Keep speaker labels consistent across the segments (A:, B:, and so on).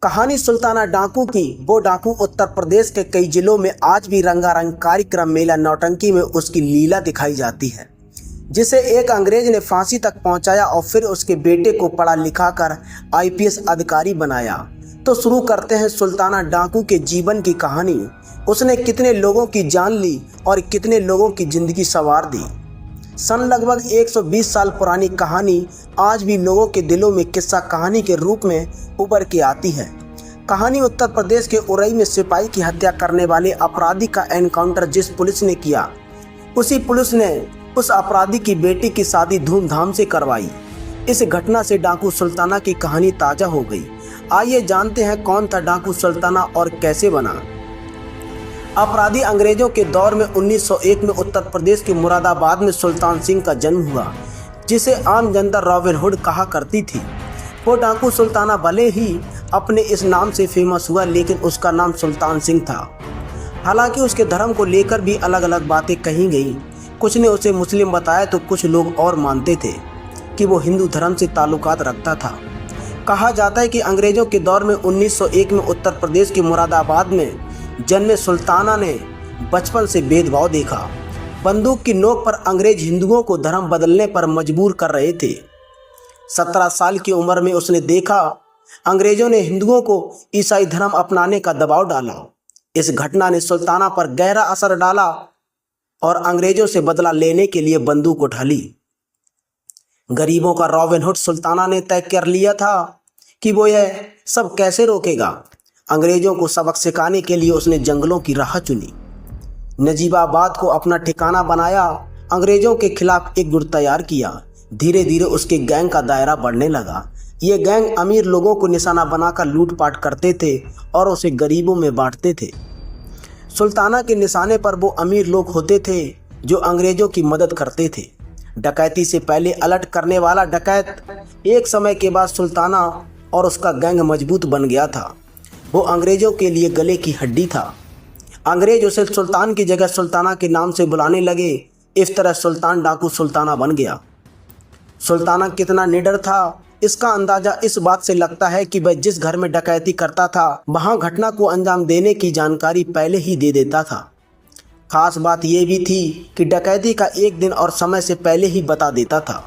A: कहानी सुल्ताना डाकू की। वो डाकू उत्तर प्रदेश के कई जिलों में आज भी रंगारंग कार्यक्रम मेला नौटंकी में उसकी लीला दिखाई जाती है, जिसे एक अंग्रेज ने फांसी तक पहुंचाया और फिर उसके बेटे को पढ़ा लिखा कर आईपीएस अधिकारी बनाया। तो शुरू करते हैं सुल्ताना डाकू के जीवन की कहानी। उसने कितने लोगों की जान ली और कितने लोगों की जिंदगी संवार दी। सन लगभग 120 साल पुरानी कहानी आज भी लोगों के दिलों में किस्सा कहानी के रूप में उभर के आती है। कहानी उत्तर प्रदेश के उरई में सिपाही की हत्या करने वाले अपराधी का एनकाउंटर जिस पुलिस ने किया, उसी पुलिस ने उस अपराधी की बेटी की शादी धूमधाम से करवाई। इस घटना से डाकू सुल्ताना की कहानी ताजा हो गई। आइए जानते हैं कौन था डाकू सुल्ताना और कैसे बना। अपराधी अंग्रेजों के दौर में 1901 में उत्तर प्रदेश के मुरादाबाद में सुल्तान सिंह का जन्म हुआ, जिसे आम जनता रॉबिन हुड कहा करती थी। वो डाकू सुल्ताना भले ही अपने इस नाम से फेमस हुआ, लेकिन उसका नाम सुल्तान सिंह था। हालांकि उसके धर्म को लेकर भी अलग अलग बातें कही गई। कुछ ने उसे मुस्लिम बताया तो कुछ लोग और मानते थे कि वो हिंदू धर्म से ताल्लुकात रखता था। कहा जाता है कि अंग्रेजों के दौर में 1901 में उत्तर प्रदेश के मुरादाबाद में जन्मे सुल्ताना ने बचपन से भेदभाव देखा। बंदूक की नोक पर अंग्रेज हिंदुओं को धर्म बदलने पर मजबूर कर रहे थे। 17 साल की उम्र में उसने देखा अंग्रेजों ने हिंदुओं को ईसाई धर्म अपनाने का दबाव डाला। इस घटना ने सुल्ताना पर गहरा असर डाला और अंग्रेजों से बदला लेने के लिए बंदूक उठा ली। गरीबों का रॉबिन हुड सुल्ताना ने तय कर लिया था कि वो यह सब कैसे रोकेगा। अंग्रेजों को सबक सिखाने के लिए उसने जंगलों की राह चुनी, नजीबाबाद को अपना ठिकाना बनाया, अंग्रेजों के खिलाफ एक गुट तैयार किया। धीरे धीरे उसके गैंग का दायरा बढ़ने लगा। ये गैंग अमीर लोगों को निशाना बनाकर लूटपाट करते थे और उसे गरीबों में बांटते थे। सुल्ताना के निशाने पर वो अमीर लोग होते थे जो अंग्रेजों की मदद करते थे। डकैती से पहले अलर्ट करने वाला डकैत एक समय के बाद सुल्ताना और उसका गैंग मजबूत बन गया था। वो अंग्रेजों के लिए गले की हड्डी था। अंग्रेज उसे सुल्तान की जगह सुल्ताना के नाम से बुलाने लगे। इस तरह सुल्तान डाकू सुल्ताना बन गया। सुल्ताना कितना निडर था, इसका अंदाजा इस बात से लगता है कि वह जिस घर में डकैती करता था वहां घटना को अंजाम देने की जानकारी पहले ही दे देता था। खास बात यह भी थी कि डकैती का एक दिन और समय से पहले ही बता देता था।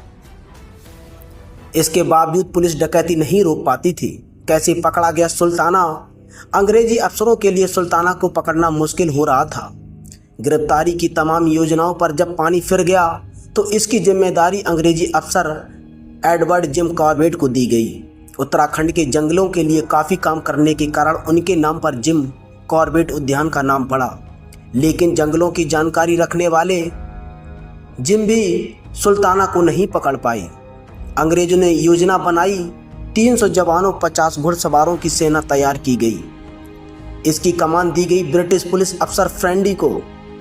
A: इसके बावजूद पुलिस डकैती नहीं रोक पाती थी। कैसे पकड़ा गया सुल्ताना? अंग्रेजी अफसरों के लिए सुल्ताना को पकड़ना मुश्किल हो रहा था। गिरफ्तारी की तमाम योजनाओं पर जब पानी फिर गया तो इसकी जिम्मेदारी अंग्रेजी अफसर एडवर्ड जिम कॉर्बेट को दी गई। उत्तराखंड के जंगलों के लिए काफ़ी काम करने के कारण उनके नाम पर जिम कॉर्बेट उद्यान का नाम पड़ा। लेकिन जंगलों की जानकारी रखने वाले जिम भी सुल्ताना को नहीं पकड़ पाए। अंग्रेजों ने योजना बनाई। 300 जवानों 50 घुड़सवारों की सेना तैयार की गई। इसकी कमान दी गई ब्रिटिश पुलिस अफसर फ्रेंडी को।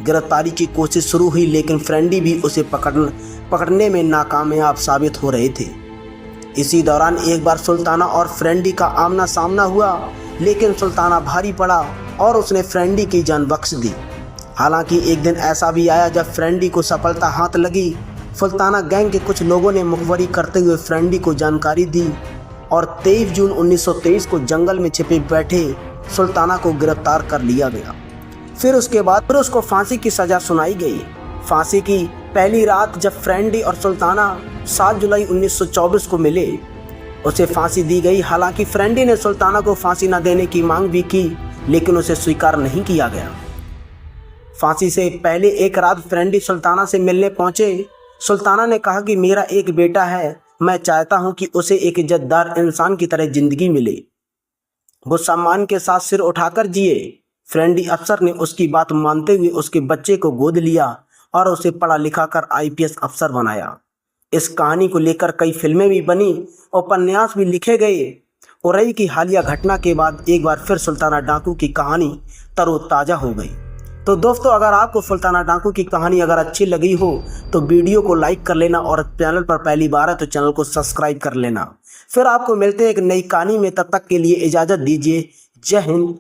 A: गिरफ्तारी की कोशिश शुरू हुई, लेकिन फ्रेंडी भी उसे पकड़ने में नाकामयाब साबित हो रहे थे। इसी दौरान एक बार सुल्ताना और फ्रेंडी का आमना सामना हुआ, लेकिन सुल्ताना भारी पड़ा और उसने फ्रेंडी की जान बख्श दी। हालांकि एक दिन ऐसा भी आया जब फ्रेंडी को सफलता हाथ लगी। सुल्ताना गैंग के कुछ लोगों ने मुखबरी करते हुए फ्रेंडी को जानकारी दी और 23 जून 1923 को जंगल में छिपे बैठे सुल्ताना को गिरफ्तार कर लिया गया। फिर उसके बाद उसको फांसी की सज़ा सुनाई गई। फांसी की पहली रात जब फ्रेंडी और सुल्ताना 7 जुलाई 1924 को मिले, उसे फांसी दी गई। हालांकि फ्रेंडी ने सुल्ताना को फांसी न देने की मांग भी की, लेकिन उसे स्वीकार नहीं किया गया। फांसी से पहले एक रात फ्रेंडी सुल्ताना से मिलने पहुंचे। सुल्ताना ने कहा कि मेरा एक बेटा है, मैं चाहता हूं कि उसे एक इज्जतदार इंसान की तरह जिंदगी मिले, वो सम्मान के साथ सिर उठाकर जिए। फ्रेंडी अफसर ने उसकी बात मानते हुए उसके बच्चे को गोद लिया और उसे पढ़ा लिखा कर आईपीएस अफसर बनाया। इस कहानी को लेकर कई फिल्में भी बनी, उपन्यास भी लिखे गए। उरई की हालिया घटना के बाद एक बार फिर सुल्ताना डाकू की कहानी तरोताज़ा हो गई। तो दोस्तों, अगर आपको सुल्ताना डाकू की कहानी अगर अच्छी लगी हो तो वीडियो को लाइक कर लेना और चैनल पर पहली बार है तो चैनल को सब्सक्राइब कर लेना। फिर आपको मिलते हैं एक नई कहानी में, तब तक के लिए इजाज़त दीजिए। जय हिंद,